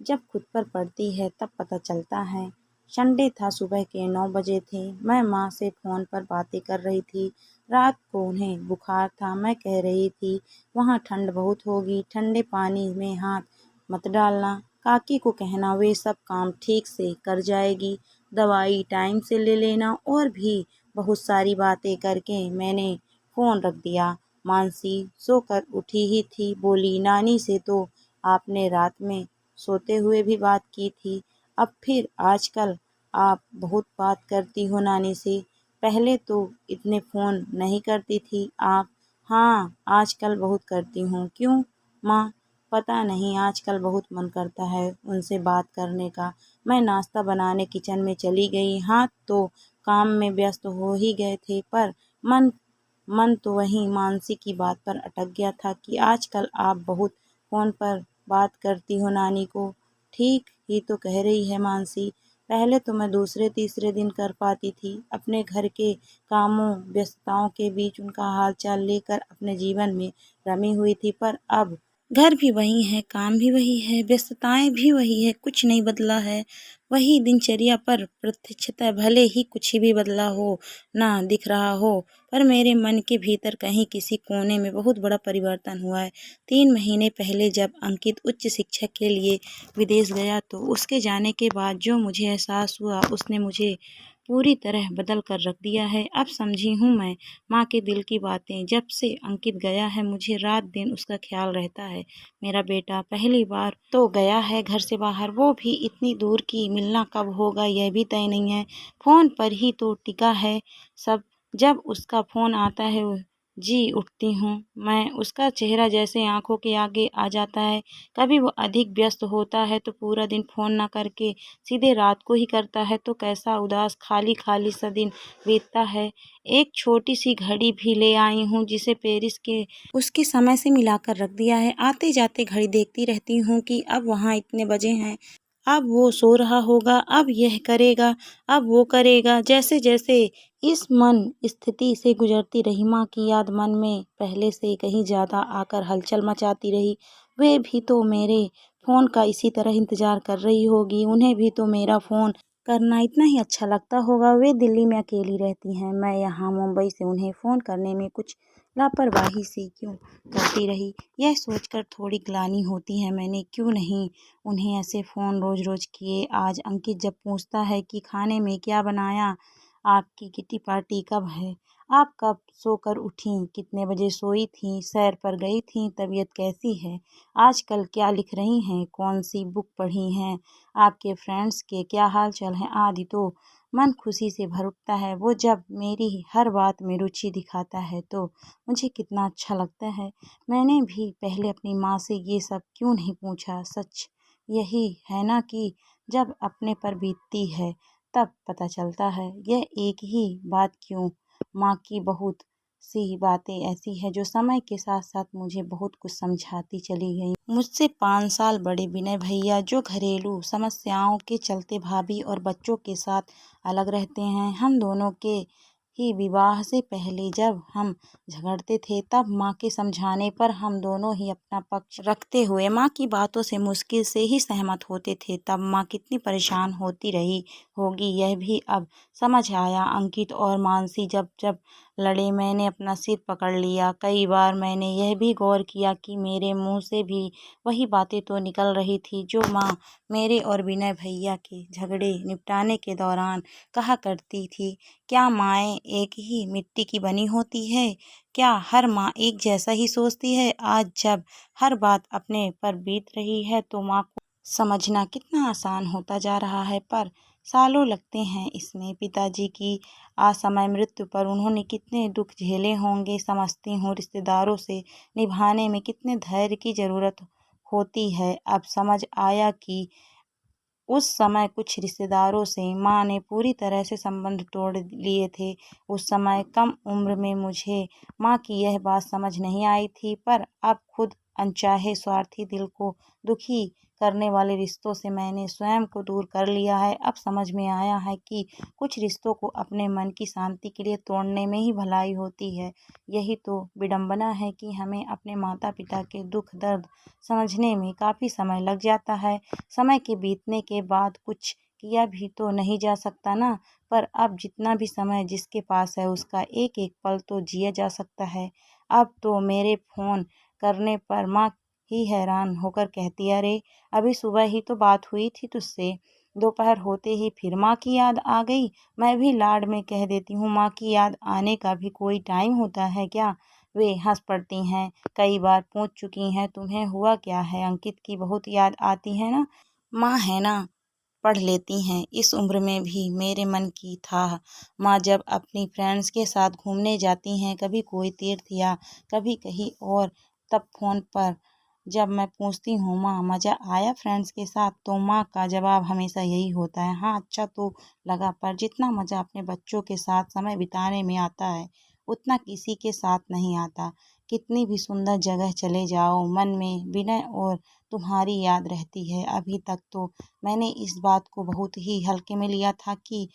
जब खुद पर पड़ती है तब पता चलता है। संडे था, सुबह के 9 बजे थे। मैं माँ से फ़ोन पर बातें कर रही थी। रात को उन्हें बुखार था। मैं कह रही थी, वहाँ ठंड बहुत होगी, ठंडे पानी में हाथ मत डालना। काकी को कहना वे सब काम ठीक से कर जाएगी, दवाई टाइम से ले लेना, और भी बहुत सारी बातें करके मैंने फ़ोन रख दिया। मानसी सोकर उठी ही थी, बोली, नानी से तो आपने रात में सोते हुए भी बात की थी। अब फिर आजकल आप बहुत बात करती हो नानी से। पहले तो इतने फ़ोन नहीं करती थी आप। हाँ, आजकल बहुत करती हूँ। क्यों माँ? पता नहीं, आजकल बहुत मन करता है उनसे बात करने का। मैं नाश्ता बनाने किचन में चली गई। हाथ तो काम में व्यस्त हो ही गए थे, पर मन मन तो वहीं मानसी की बात पर अटक गया था कि आजकल आप बहुत फ़ोन पर बात करती हो नानी को। ठीक ही तो कह रही है मानसी। पहले तो मैं दूसरे तीसरे दिन कर पाती थी। अपने घर के कामों व्यस्तताओं के बीच उनका हालचाल लेकर अपने जीवन में रमी हुई थी, पर अब घर भी वही है, काम भी वही है, व्यस्तताएं भी वही है, कुछ नहीं बदला है। वही दिनचर्या, पर प्रत्यक्षतः भले ही कुछ भी बदला हो ना दिख रहा हो, पर मेरे मन के भीतर कहीं किसी कोने में बहुत बड़ा परिवर्तन हुआ है। 3 महीने पहले जब अंकित उच्च शिक्षा के लिए विदेश गया, तो उसके जाने के बाद जो मुझे एहसास हुआ, उसने मुझे पूरी तरह बदल कर रख दिया है। अब समझी हूँ मैं माँ के दिल की बातें। जब से अंकित गया है, मुझे रात दिन उसका ख्याल रहता है। मेरा बेटा पहली बार तो गया है घर से बाहर, वो भी इतनी दूर की। मिलना कब होगा यह भी तय नहीं है। फ़ोन पर ही तो टिका है सब। जब उसका फ़ोन आता है, जी उठती हूँ मैं। उसका चेहरा जैसे आंखों के आगे आ जाता है। कभी वो अधिक व्यस्त होता है तो पूरा दिन फ़ोन ना करके सीधे रात को ही करता है, तो कैसा उदास खाली खाली सा दिन बीतता है। एक छोटी सी घड़ी भी ले आई हूँ, जिसे पेरिस के उसके समय से मिलाकर रख दिया है। आते जाते घड़ी देखती रहती हूँ कि अब वहाँ इतने बजे हैं, अब वो सो रहा होगा, अब यह करेगा, अब वो करेगा। जैसे जैसे इस मन स्थिति से गुजरती रही, माँ की याद मन में पहले से कहीं ज़्यादा आकर हलचल मचाती रही। वे भी तो मेरे फ़ोन का इसी तरह इंतज़ार कर रही होगी। उन्हें भी तो मेरा फ़ोन करना इतना ही अच्छा लगता होगा। वे दिल्ली में अकेली रहती हैं, मैं यहाँ मुंबई से। उन्हें फ़ोन करने में कुछ लापरवाही सी क्यों करती रही, यह सोचकर थोड़ी ग्लानि होती है। मैंने क्यों नहीं उन्हें ऐसे फ़ोन रोज़ रोज़ किए। आज अंकित जब पूछता है कि खाने में क्या बनाया, आपकी किटी पार्टी कब है, आप कब सोकर उठीं, कितने बजे सोई थीं, सैर पर गई थीं, तबीयत कैसी है, आजकल क्या लिख रही हैं, कौन सी बुक पढ़ी हैं, आपके फ्रेंड्स के क्या हाल चाल हैं आदि, तो मन खुशी से भर उठता है। वो जब मेरी हर बात में रुचि दिखाता है तो मुझे कितना अच्छा लगता है। मैंने भी पहले अपनी माँ से ये सब क्यों नहीं पूछा। सच यही है ना कि जब अपने पर बीतती है तब पता चलता है। यह एक ही बात क्यों, माँ की बहुत सी बातें ऐसी है जो समय के साथ साथ मुझे बहुत कुछ समझाती चली गई। मुझसे 5 साल बड़े विनय भैया, जो घरेलू समस्याओं के चलते भाभी और बच्चों के साथ अलग रहते हैं। हम दोनों के ही विवाह से पहले जब हम झगड़ते थे, तब माँ के समझाने पर हम दोनों ही अपना पक्ष रखते हुए माँ की बातों से मुश्किल से ही सहमत होते थे। तब माँ कितनी परेशान होती रही होगी, यह भी अब समझ आया। अंकित और मानसी जब जब लड़े, मैंने अपना सिर पकड़ लिया। कई बार मैंने यह भी गौर किया कि मेरे मुंह से भी वही बातें तो निकल रही थी जो माँ मेरे और विनय भैया के झगड़े निपटाने के दौरान कहा करती थी। क्या माएँ एक ही मिट्टी की बनी होती है? क्या हर माँ एक जैसा ही सोचती है? आज जब हर बात अपने पर बीत रही है तो माँ को समझना कितना आसान होता जा रहा है, पर सालों लगते हैं इसमें। पिताजी की असमय मृत्यु पर उन्होंने कितने दुख झेले होंगे, समझती हूँ। रिश्तेदारों से निभाने में कितने धैर्य की ज़रूरत होती है। अब समझ आया कि उस समय कुछ रिश्तेदारों से माँ ने पूरी तरह से संबंध तोड़ लिए थे। उस समय कम उम्र में मुझे माँ की यह बात समझ नहीं आई थी, पर अब खुद अनचाहे स्वार्थी दिल को दुखी करने वाले रिश्तों से मैंने स्वयं को दूर कर लिया है। अब समझ में आया है कि कुछ रिश्तों को अपने मन की शांति के लिए तोड़ने में ही भलाई होती है। यही तो विडंबना है कि हमें अपने माता पिता के दुख दर्द समझने में काफ़ी समय लग जाता है। समय के बीतने के बाद कुछ किया भी तो नहीं जा सकता ना। पर अब जितना भी समय जिसके पास है उसका एक एक पल तो जिया जा सकता है। अब तो मेरे फ़ोन करने पर माँ ही हैरान होकर कहती है, अरे अभी सुबह ही तो बात हुई थी तुझसे, दोपहर होते ही फिर माँ की याद आ गई। मैं भी लाड में कह देती हूँ, माँ की याद आने का भी कोई टाइम होता है क्या? वे हंस पड़ती हैं। कई बार पूछ चुकी हैं, तुम्हें हुआ क्या है? अंकित की बहुत याद आती है ना? माँ है ना, पढ़ लेती हैं। इस उम्र में भी मेरे मन की था। माँ जब अपनी फ्रेंड्स के साथ घूमने जाती हैं, कभी कोई तीर्थ या कभी कहीं और, तब फ़ोन पर जब मैं पूछती हूँ, माँ मज़ा आया फ्रेंड्स के साथ, तो माँ का जवाब हमेशा यही होता है, हाँ अच्छा तो लगा, पर जितना मज़ा अपने बच्चों के साथ समय बिताने में आता है उतना किसी के साथ नहीं आता। कितनी भी सुंदर जगह चले जाओ, मन में विनय और तुम्हारी याद रहती है। अभी तक तो मैंने इस बात को बहुत ही हल्के में लिया था कि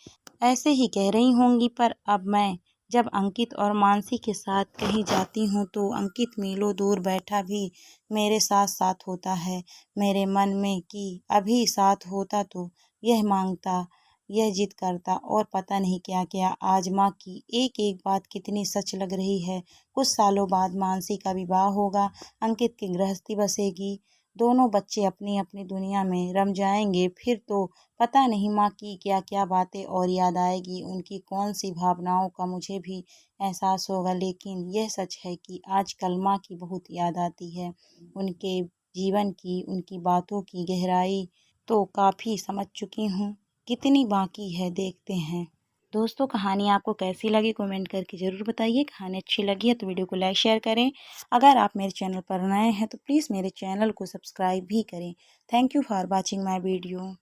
ऐसे ही कह रही होंगी, पर अब मैं जब अंकित और मानसी के साथ कहीं जाती हूँ तो अंकित मीलों दूर बैठा भी मेरे साथ साथ होता है। मेरे मन में कि अभी साथ होता तो यह मांगता, यह जिद करता और पता नहीं क्या क्या। आज माँ की एक एक बात कितनी सच लग रही है। कुछ सालों बाद मानसी का विवाह होगा, अंकित की गृहस्थी बसेगी, दोनों बच्चे अपनी अपनी दुनिया में रम जाएंगे। फिर तो पता नहीं माँ की क्या क्या बातें और याद आएगी, उनकी कौन सी भावनाओं का मुझे भी एहसास होगा। लेकिन यह सच है कि आजकल माँ की बहुत याद आती है। उनके जीवन की, उनकी बातों की गहराई तो काफ़ी समझ चुकी हूँ, कितनी बाकी है देखते हैं। दोस्तों कहानी आपको कैसी लगी कमेंट करके ज़रूर बताइए। कहानी अच्छी लगी है तो वीडियो को लाइक शेयर करें। अगर आप मेरे चैनल पर नए हैं तो प्लीज़ मेरे चैनल को सब्सक्राइब भी करें। Thank you for watching my video.